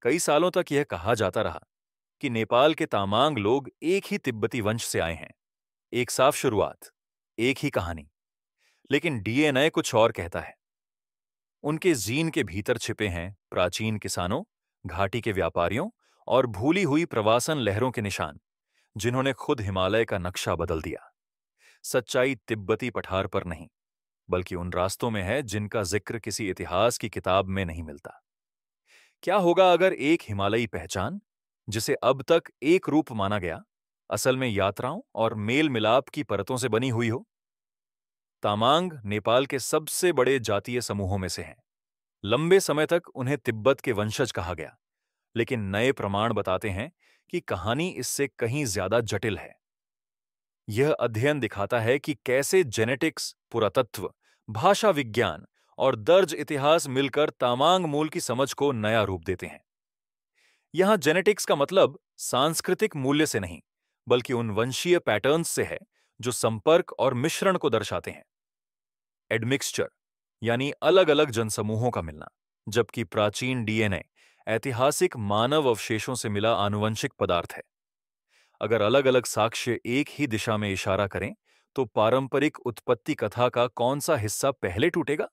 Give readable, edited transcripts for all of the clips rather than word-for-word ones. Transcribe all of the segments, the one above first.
कई सालों तक यह कहा जाता रहा कि नेपाल के तामांग लोग एक ही तिब्बती वंश से आए हैं। एक साफ शुरुआत, एक ही कहानी। लेकिन डीएनए कुछ और कहता है। उनके जीन के भीतर छिपे हैं प्राचीन किसानों, घाटी के व्यापारियों और भूली हुई प्रवासन लहरों के निशान, जिन्होंने खुद हिमालय का नक्शा बदल दिया। सच्चाई तिब्बती पठार पर नहीं, बल्कि उन रास्तों में है जिनका जिक्र किसी इतिहास की किताब में नहीं मिलता। क्या होगा अगर एक हिमालयी पहचान, जिसे अब तक एक रूप माना गया, असल में यात्राओं और मेल मिलाप की परतों से बनी हुई हो? तामांग नेपाल के सबसे बड़े जातीय समूहों में से हैं। लंबे समय तक उन्हें तिब्बत के वंशज कहा गया, लेकिन नए प्रमाण बताते हैं कि कहानी इससे कहीं ज्यादा जटिल है। यह अध्ययन दिखाता है कि कैसे जेनेटिक्स, पुरातत्व, भाषा विज्ञान और दर्ज इतिहास मिलकर तामांग मूल की समझ को नया रूप देते हैं। यहां जेनेटिक्स का मतलब सांस्कृतिक मूल्य से नहीं, बल्कि उन वंशीय पैटर्न्स से है जो संपर्क और मिश्रण को दर्शाते हैं। एडमिक्सचर यानी अलग अलग जनसमूहों का मिलना, जबकि प्राचीन डीएनए ऐतिहासिक मानव अवशेषों से मिला आनुवंशिक पदार्थ है। अगर अलग अलग साक्ष्य एक ही दिशा में इशारा करें, तो पारंपरिक उत्पत्ति कथा का कौन सा हिस्सा पहले टूटेगा?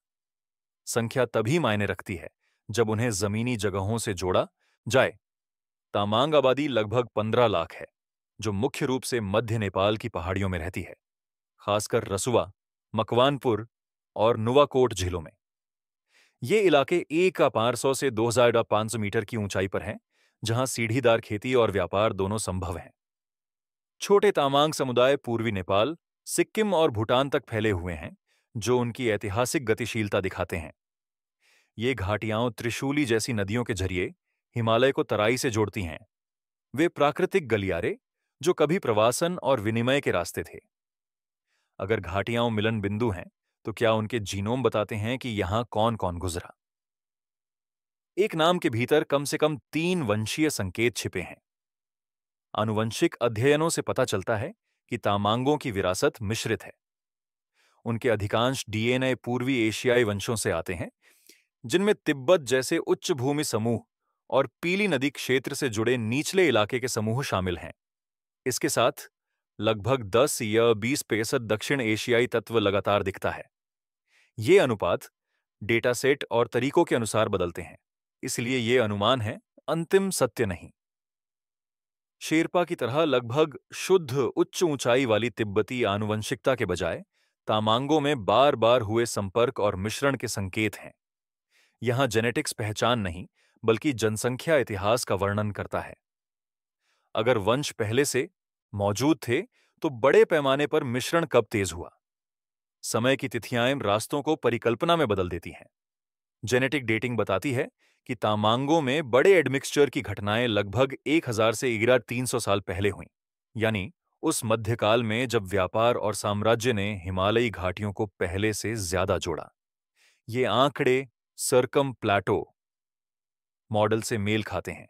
संख्या तभी मायने रखती है जब उन्हें जमीनी जगहों से जोड़ा जाए। तामांग आबादी लगभग 15 लाख है, जो मुख्य रूप से मध्य नेपाल की पहाड़ियों में रहती है, खासकर रसुआ, मकवानपुर और नुवाकोट झीलों में। ये इलाके एक अपार 100 से 2500 मीटर की ऊंचाई पर हैं, जहां सीढ़ीदार खेती और व्यापार दोनों संभव हैं। छोटे तामांग समुदाय पूर्वी नेपाल, सिक्किम और भूटान तक फैले हुए हैं, जो उनकी ऐतिहासिक गतिशीलता दिखाते हैं। ये घाटियां त्रिशूली जैसी नदियों के जरिए हिमालय को तराई से जोड़ती हैं। वे प्राकृतिक गलियारे, जो कभी प्रवासन और विनिमय के रास्ते थे। अगर घाटियां मिलन बिंदु हैं, तो क्या उनके जीनोम बताते हैं कि यहां कौन कौन गुजरा? एक नाम के भीतर कम से कम 3 वंशीय संकेत छिपे हैं। आनुवंशिक अध्ययनों से पता चलता है कि तामांगों की विरासत मिश्रित है। उनके अधिकांश डीएनए पूर्वी एशियाई वंशों से आते हैं, जिनमें तिब्बत जैसे उच्च भूमि समूह और पीली नदी क्षेत्र से जुड़े निचले इलाके के समूह शामिल हैं। इसके साथ लगभग 10 या 20% दक्षिण एशियाई तत्व लगातार दिखता है। ये अनुपात डेटा सेट और तरीकों के अनुसार बदलते हैं, इसलिए ये अनुमान है, अंतिम सत्य नहीं। शेरपा की तरह लगभग शुद्ध उच्च ऊंचाई वाली तिब्बती आनुवंशिकता के बजाय तामांगों में बार बार हुए संपर्क और मिश्रण के संकेत हैं। यहां जेनेटिक्स पहचान नहीं, बल्कि जनसंख्या इतिहास का वर्णन करता है। अगर वंश पहले से मौजूद थे, तो बड़े पैमाने पर मिश्रण कब तेज हुआ? समय की तिथियां रास्तों को परिकल्पना में बदल देती हैं। जेनेटिक डेटिंग बताती है कि तामांगों में बड़े एडमिक्सचर की घटनाएं लगभग 1000 से 1300 साल पहले हुईं, यानी उस मध्यकाल में जब व्यापार और साम्राज्य ने हिमालयी घाटियों को पहले से ज्यादा जोड़ा। ये आंकड़े सरकम प्लाटो मॉडल से मेल खाते हैं,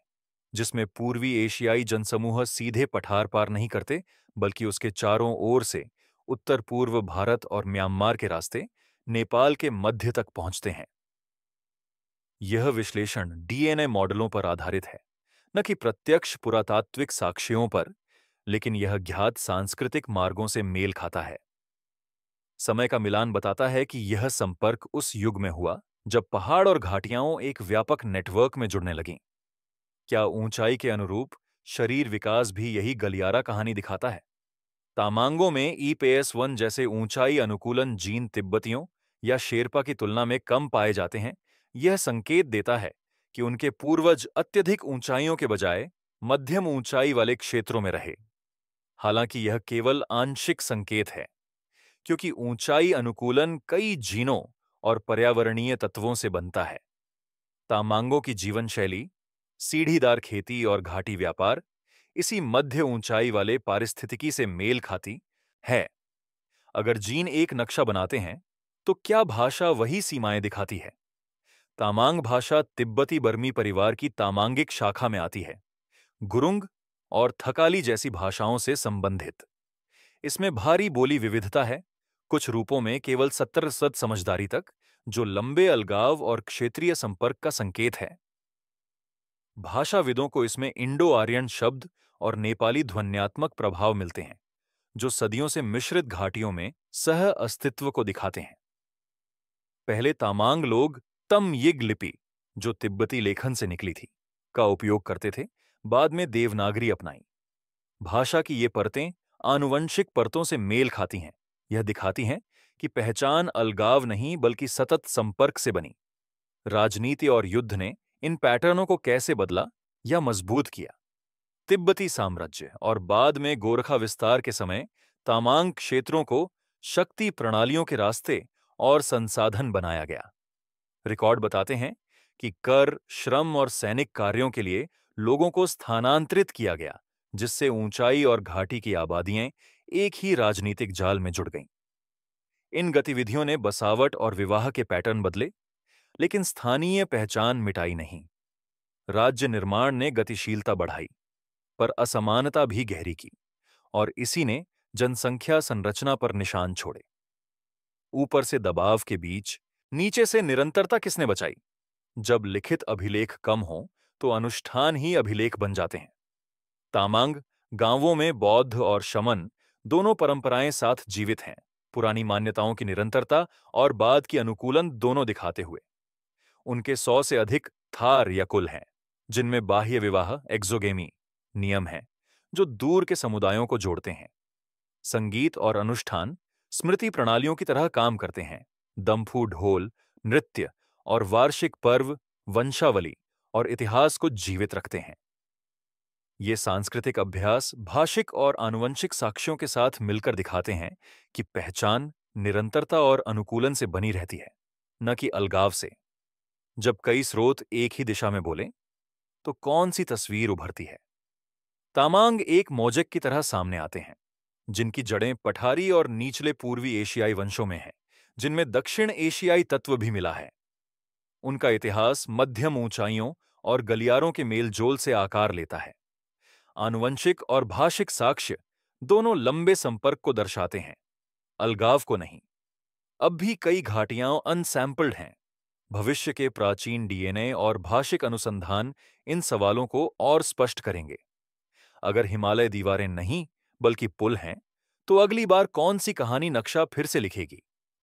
जिसमें पूर्वी एशियाई जनसमूह सीधे पठार पार नहीं करते, बल्कि उसके चारों ओर से उत्तर पूर्व भारत और म्यांमार के रास्ते नेपाल के मध्य तक पहुंचते हैं। यह विश्लेषण डीएनए मॉडलों पर आधारित है, न कि प्रत्यक्ष पुरातात्विक साक्ष्यों पर, लेकिन यह ज्ञात सांस्कृतिक मार्गों से मेल खाता है। समय का मिलान बताता है कि यह संपर्क उस युग में हुआ जब पहाड़ और घाटियां एक व्यापक नेटवर्क में जुड़ने लगीं। क्या ऊंचाई के अनुरूप शरीर विकास भी यही गलियारा कहानी दिखाता है? तामांगों में ईपीएस1 जैसे ऊंचाई अनुकूलन जीन तिब्बतियों या शेरपा की तुलना में कम पाए जाते हैं। यह संकेत देता है कि उनके पूर्वज अत्यधिक ऊंचाइयों के बजाय मध्यम ऊंचाई वाले क्षेत्रों में रहे। हालांकि यह केवल आंशिक संकेत है, क्योंकि ऊंचाई अनुकूलन कई जीनों और पर्यावरणीय तत्वों से बनता है। तामांगों की जीवन शैली, सीढ़ीदार खेती और घाटी व्यापार इसी मध्य ऊंचाई वाले पारिस्थितिकी से मेल खाती है। अगर जीन एक नक्शा बनाते हैं, तो क्या भाषा वही सीमाएं दिखाती है? तामांग भाषा तिब्बती बर्मी परिवार की तामांगिक शाखा में आती है, गुरुंग और थकाली जैसी भाषाओं से संबंधित। इसमें भारी बोली विविधता है, कुछ रूपों में केवल 70% समझदारी तक, जो लंबे अलगाव और क्षेत्रीय संपर्क का संकेत है। भाषाविदों को इसमें इंडो आर्यन शब्द और नेपाली ध्वन्यात्मक प्रभाव मिलते हैं, जो सदियों से मिश्रित घाटियों में सह अस्तित्व को दिखाते हैं। पहले तामांग लोग तमयिग लिपि, जो तिब्बती लेखन से निकली थी, का उपयोग करते थे। बाद में देवनागरी अपनाई। भाषा की ये परतें आनुवंशिक परतों से मेल खाती हैं। यह दिखाती हैं कि पहचान अलगाव नहीं बल्कि सतत संपर्क से बनी। राजनीति और युद्ध ने इन पैटर्नों को कैसे बदला या मजबूत किया? तिब्बती साम्राज्य और बाद में गोरखा विस्तार के समय तामांग क्षेत्रों को शक्ति प्रणालियों के रास्ते और संसाधन बनाया गया। रिकॉर्ड बताते हैं कि कर, श्रम और सैनिक कार्यों के लिए लोगों को स्थानांतरित किया गया, जिससे ऊंचाई और घाटी की आबादियां एक ही राजनीतिक जाल में जुड़ गईं। इन गतिविधियों ने बसावट और विवाह के पैटर्न बदले, लेकिन स्थानीय पहचान मिटाई नहीं। राज्य निर्माण ने गतिशीलता बढ़ाई, पर असमानता भी गहरी की, और इसी ने जनसंख्या संरचना पर निशान छोड़े। ऊपर से दबाव के बीच नीचे से निरंतरता किसने बचाई? जब लिखित अभिलेख कम हो तो अनुष्ठान ही अभिलेख बन जाते हैं। तामांग गांवों में बौद्ध और शमन दोनों परंपराएं साथ जीवित हैं, पुरानी मान्यताओं की निरंतरता और बाद की अनुकूलन दोनों दिखाते हुए। उनके 100 से अधिक थार या कुल हैं, जिनमें बाह्य विवाह एक्सोगेमी नियम हैं, जो दूर के समुदायों को जोड़ते हैं। संगीत और अनुष्ठान स्मृति प्रणालियों की तरह काम करते हैं। दम्फू, ढोल, नृत्य और वार्षिक पर्व वंशावली और इतिहास को जीवित रखते हैं। ये सांस्कृतिक अभ्यास भाषिक और आनुवंशिक साक्ष्यों के साथ मिलकर दिखाते हैं कि पहचान निरंतरता और अनुकूलन से बनी रहती है, न कि अलगाव से। जब कई स्रोत एक ही दिशा में बोलें, तो कौन सी तस्वीर उभरती है? तामांग एक मोज़ेक की तरह सामने आते हैं, जिनकी जड़ें पठारी और निचले पूर्वी एशियाई वंशों में हैं, जिनमें दक्षिण एशियाई तत्व भी मिला है। उनका इतिहास मध्यम ऊंचाइयों और गलियारों के मेलजोल से आकार लेता है। आनुवंशिक और भाषिक साक्ष्य दोनों लंबे संपर्क को दर्शाते हैं, अलगाव को नहीं। अब भी कई घाटियां अनसैंपल्ड हैं। भविष्य के प्राचीन डीएनए और भाषिक अनुसंधान इन सवालों को और स्पष्ट करेंगे। अगर हिमालय दीवारें नहीं बल्कि पुल हैं, तो अगली बार कौन सी कहानी नक्शा फिर से लिखेगी?